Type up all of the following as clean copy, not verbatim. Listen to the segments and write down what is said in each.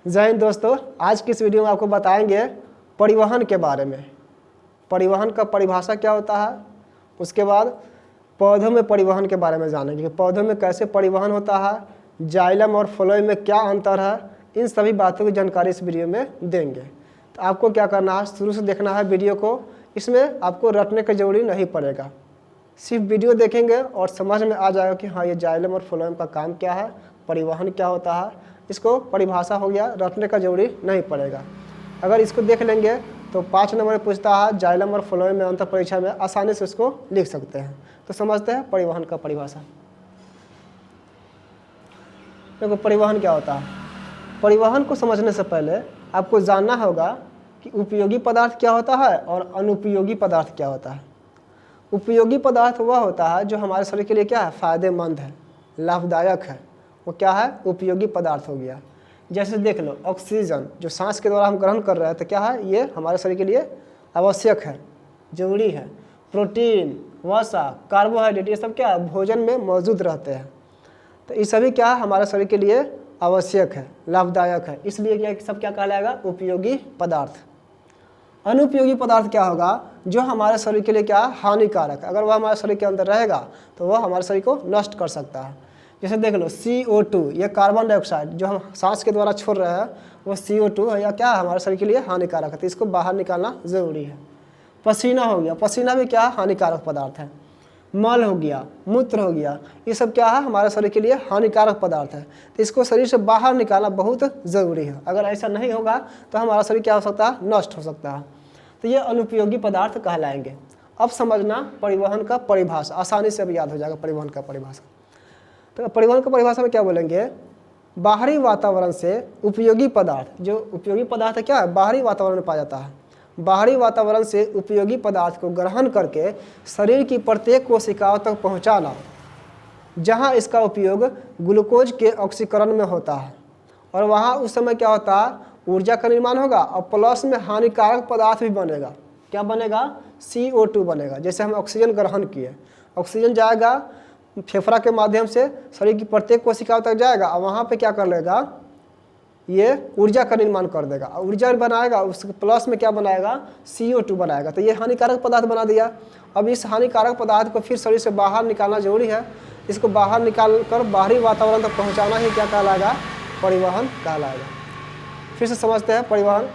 जय हिंद दोस्तों, आज की इस वीडियो में आपको बताएंगे परिवहन के बारे में। परिवहन का परिभाषा क्या होता है, उसके बाद पौधों में परिवहन के बारे में जानेंगे कि पौधों में कैसे परिवहन होता है, जाइलम और फ्लोएम में क्या अंतर है। इन सभी बातों की जानकारी इस वीडियो में देंगे। तो आपको क्या करना है, शुरू से देखना है वीडियो को। इसमें आपको रटने की जरूरी नहीं पड़ेगा, सिर्फ वीडियो देखेंगे और समझ में आ जाएगा कि हाँ ये जाइलम और फ्लोएम का काम क्या है, परिवहन क्या होता है। इसको परिभाषा हो गया, रटने का जरूरी नहीं पड़ेगा। अगर इसको देख लेंगे तो 5 नंबर में पूछता है जाइलम और फ्लोएम में अंतर, परीक्षा में आसानी से उसको लिख सकते हैं। तो समझते हैं परिवहन का परिभाषा। देखो परिवहन क्या होता है। परिवहन को समझने से पहले आपको जानना होगा कि उपयोगी पदार्थ क्या होता है और अनुपयोगी पदार्थ क्या होता है। उपयोगी पदार्थ वह होता है जो हमारे शरीर के लिए क्या है, फायदेमंद है, लाभदायक है, वो क्या है, उपयोगी पदार्थ हो गया। जैसे देख लो ऑक्सीजन जो सांस के द्वारा हम ग्रहण कर रहे हैं, तो क्या है, ये हमारे शरीर के लिए आवश्यक है, जरूरी है। प्रोटीन, वसा, कार्बोहाइड्रेट, ये सब क्या है, भोजन में मौजूद रहते हैं। तो ये सभी क्या है, हमारे शरीर के लिए आवश्यक है, लाभदायक है, इसलिए क्या सब क्या कहलाएगा, उपयोगी पदार्थ। अनुपयोगी पदार्थ क्या होगा, जो हमारे शरीर के लिए क्या है, हानिकारक है। अगर वह हमारे शरीर के अंदर रहेगा तो वह हमारे शरीर को नष्ट कर सकता है। जैसे देख लो CO2, ये कार्बन डाइऑक्साइड जो हम सांस के द्वारा छोड़ रहे हैं, वो CO2 है या क्या है, हमारे शरीर के लिए हानिकारक है, तो इसको बाहर निकालना ज़रूरी है। पसीना हो गया, पसीना भी क्या है, हानिकारक पदार्थ है। मल हो गया, मूत्र हो गया, ये सब क्या है, हमारे शरीर के लिए हानिकारक पदार्थ है, तो इसको शरीर से बाहर निकालना बहुत ज़रूरी है। अगर ऐसा नहीं होगा तो हमारा शरीर क्या हो सकता है, नष्ट हो सकता है। तो ये अनुपयोगी पदार्थ कहलाएंगे। अब समझना परिवहन का परिभाषा, आसानी से अब याद हो जाएगा परिवहन का परिभाषा। तो परिवहन का परिभाषा में क्या बोलेंगे, बाहरी वातावरण से उपयोगी पदार्थ, जो उपयोगी पदार्थ है क्या है, बाहरी वातावरण में पाया जाता है। बाहरी वातावरण से उपयोगी पदार्थ को ग्रहण करके शरीर की प्रत्येक कोशिकाओं तक पहुंचाना, जहां इसका उपयोग ग्लूकोज के ऑक्सीकरण में होता है, और वहां उस समय क्या होता है, ऊर्जा का निर्माण होगा और प्लस में हानिकारक पदार्थ भी बनेगा। क्या बनेगा, CO2 बनेगा। जैसे हम ऑक्सीजन ग्रहण किए, ऑक्सीजन जाएगा फेफड़ा के माध्यम से शरीर की प्रत्येक कोशिकाओं तक जाएगा और वहाँ पे क्या कर लेगा, ये ऊर्जा का निर्माण कर देगा, ऊर्जा बनाएगा, उसके प्लस में क्या बनाएगा, CO2 बनाएगा। तो ये हानिकारक पदार्थ बना दिया। अब इस हानिकारक पदार्थ को फिर शरीर से बाहर निकालना जरूरी है। इसको बाहर निकाल कर बाहरी वातावरण तक पहुँचाना ही क्या कहलाएगा, परिवहन कहलाएगा। फिर से समझते हैं परिवहन।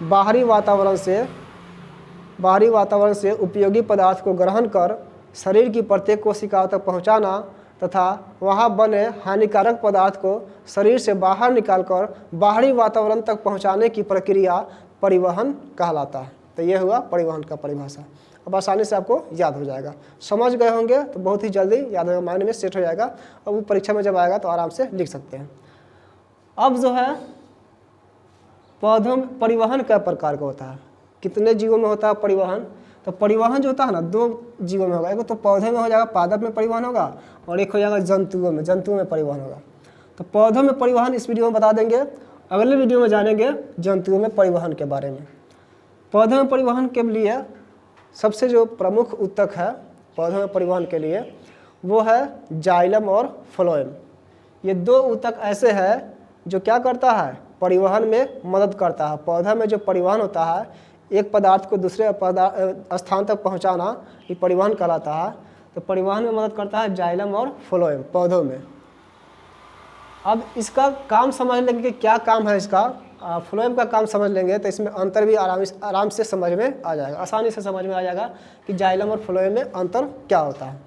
बाहरी वातावरण से उपयोगी पदार्थ को ग्रहण कर शरीर की प्रत्येक कोशिकाओं तक पहुंचाना तथा वहां बने हानिकारक पदार्थ को शरीर से बाहर निकालकर बाहरी वातावरण तक पहुंचाने की प्रक्रिया परिवहन कहलाता है। तो ये हुआ परिवहन का परिभाषा। अब आसानी से आपको याद हो जाएगा, समझ गए होंगे तो बहुत ही जल्दी याद होगा, माइंड में सेट हो जाएगा, और वो परीक्षा में जब आएगा तो आराम से लिख सकते हैं। अब जो है पौधों में परिवहन कई प्रकार का होता है, कितने जीवों में होता है परिवहन। तो परिवहन जो होता है ना, 2 जीवों में होगा, एक तो पौधे में हो जाएगा, पादप में परिवहन होगा, और एक हो जाएगा जंतुओं में परिवहन होगा। तो पौधों में परिवहन इस वीडियो में बता देंगे, अगले वीडियो में जानेंगे जंतुओं में परिवहन के बारे में। पौधों में परिवहन के लिए सबसे जो प्रमुख ऊतक है पौधों में परिवहन के लिए, वो है जाइलम और फ्लोएम। ये 2 ऊतक ऐसे हैं जो क्या करता है, परिवहन में मदद करता है। पौधा में जो परिवहन होता है, एक पदार्थ को दूसरे स्थान तक पहुंचाना, ये परिवहन कहलाता है। तो परिवहन में मदद करता है जाइलम और फ्लोएम पौधों में। अब इसका काम समझ लेंगे कि क्या काम है इसका। फ्लोएम का काम समझ लेंगे तो इसमें अंतर भी आराम से समझ में आ जाएगा, आसानी से समझ में आ जाएगा कि जाइलम और फ्लोएम में अंतर क्या होता है।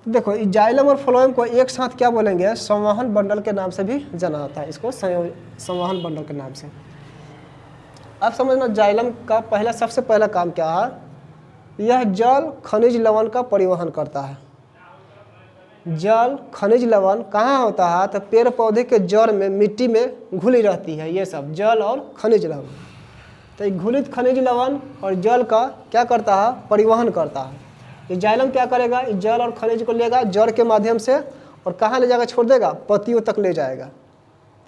देखो जाइलम और फ्लोएम को एक साथ क्या बोलेंगे, संवहन बंडल के नाम से भी जाना जाता है, इसको संवहन बंडल के नाम से। अब समझना जाइलम का सबसे पहला काम क्या है, यह जल खनिज लवण का परिवहन करता है। जल खनिज लवण कहाँ होता है, तो पेड़ पौधे के जड़ में, मिट्टी में घुली रहती है ये सब जल और खनिज लवण। तो घुलित खनिज लवण और जल का क्या करता है, परिवहन करता है। ये जाइलम क्या करेगा, इस जल और खनिज को लेगा जड़ के माध्यम से और कहाँ ले जाकर छोड़ देगा, पत्तियों तक ले जाएगा।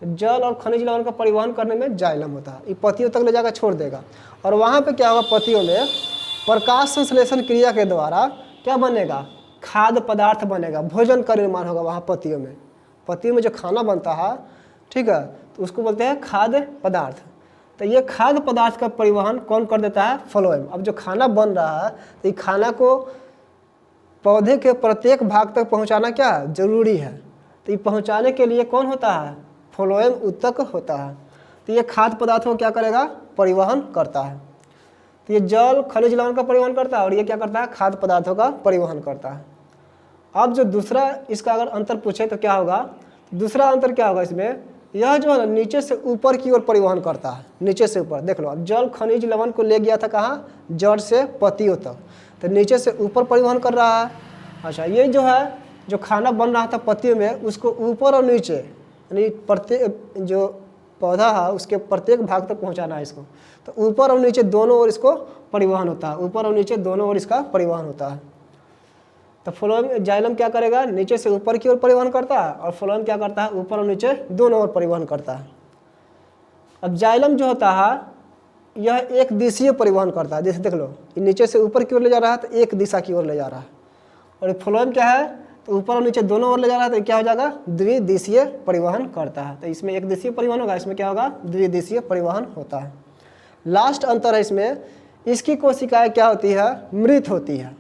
तो जल और खनिज लवण का परिवहन करने में जाइलम होता है, ये पत्तियों तक ले जाकर छोड़ देगा। और वहाँ पे क्या होगा, पत्तियों में प्रकाश संश्लेषण क्रिया के द्वारा क्या बनेगा, खाद्य पदार्थ बनेगा, भोजन का निर्माण होगा वहाँ पत्तियों में। पत्ती में जो खाना बनता है, ठीक है, तो उसको बोलते हैं खाद्य पदार्थ। तो ये खाद्य पदार्थ का परिवहन कौन कर देता है? फ्लोएम। अब जो खाना बन रहा है तो ये खाना को पौधे के प्रत्येक भाग तक पहुंचाना क्या है? जरूरी है। तो ये पहुंचाने के लिए कौन होता है? फ्लोएम उत्तक होता है। तो ये खाद्य पदार्थ को क्या करेगा? परिवहन करता है। तो ये जल खनिज लवण का परिवहन करता है और ये क्या करता है? खाद्य पदार्थों का परिवहन करता है। अब जो दूसरा इसका अगर अंतर पूछे तो क्या होगा? दूसरा अंतर क्या होगा इसमें? यह जो है नीचे से ऊपर की ओर परिवहन करता है, नीचे से ऊपर। देख लो, अब जल खनिज लवण को ले गया था कहाँ? जड़ से पत्तियों तक, तो नीचे से ऊपर परिवहन कर रहा है। अच्छा, ये जो है जो खाना बन रहा था पत्तियों में, उसको ऊपर और नीचे यानी प्रत्येक जो पौधा है उसके प्रत्येक भाग तक पहुँचाना है इसको। तो ऊपर और नीचे दोनों ओर इसको परिवहन होता है, ऊपर और नीचे दोनों ओर इसका परिवहन होता है। तो फ्लोएम जाइलम क्या करेगा? नीचे से ऊपर की ओर परिवहन करता है और फ्लोएम क्या करता है? ऊपर और नीचे दोनों ओर परिवहन करता है। अब जाइलम जो होता है यह एक दिशीय परिवहन करता है। जैसे देख लो, नीचे से ऊपर की ओर ले जा रहा है तो एक दिशा की ओर ले जा रहा है, और फ्लोएम क्या है? तो ऊपर और नीचे दोनों ओर ले जा रहा है तो क्या हो जाएगा? द्विदिशीय परिवहन करता है। तो इसमें एक दिशीय परिवहन होगा, इसमें क्या होगा? द्विदिशीय परिवहन होता है। लास्ट अंतर है इसमें, इसकी कोशिकाएं क्या होती है? मृत होती है।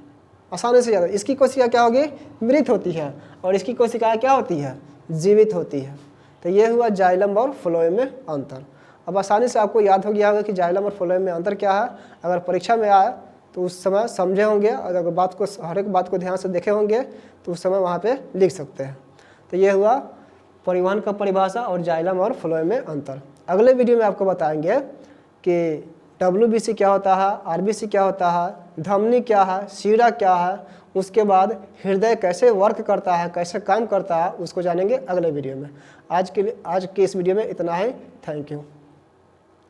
आसानी से याद, इसकी कोशिका क्या होगी? मृत होती है, और इसकी कोशिकाएं क्या होती है? जीवित होती है। तो ये हुआ जाइलम और फ्लोएम में अंतर। अब आसानी से आपको याद हो गया होगा कि जाइलम और फ्लोएम में अंतर क्या है। अगर परीक्षा में आए तो उस समय समझे होंगे, और अगर बात को हर एक बात को ध्यान से देखे होंगे तो उस समय वहाँ पे लिख सकते हैं। तो ये हुआ परिवहन का परिभाषा और जाइलम और फ्लोएम में अंतर। अगले वीडियो में आपको बताएंगे कि WBC क्या होता है, RBC क्या होता है, धमनी क्या है, शीरा क्या है, उसके बाद हृदय कैसे वर्क करता है, कैसे काम करता है, उसको जानेंगे अगले वीडियो में। आज के इस वीडियो में इतना ही। Thank you.